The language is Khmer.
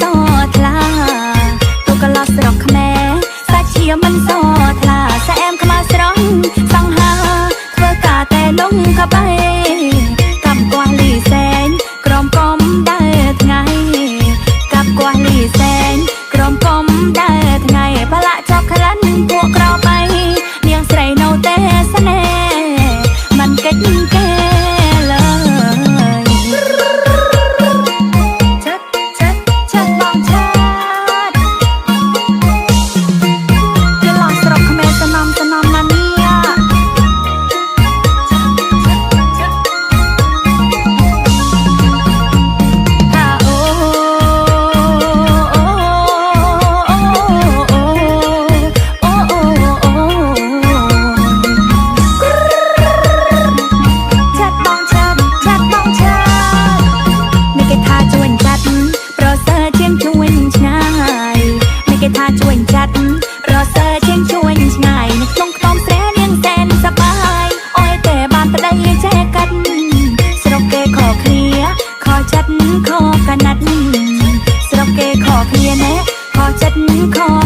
សថ្លាទូកលោស្រកខ្មែរសាច់ជាមិនសថ្លាសែមខ្មៅស្រងសង្ហាធ្វើការតែលងកបៃកំកោះលីសែងក្រំកំដើថ្ងៃកាប់កោះលីសែងក្រំកំដើថ្ងៃបលាក់ចាប់ក្លាន់ពួកក្របៃនាងស្រីនៅតែស្នេហ៍មិនកិច្ចគេលើช่วยจัดรอเซอร์เชียงช่วยง่ายในคงคลองแสนยังแสนสบายอ้อยแต่บานตะได้แจกันสระเกขอเคลียขอจัดขอกันนัดสระเกขอเคลียแนะขอจัดขอ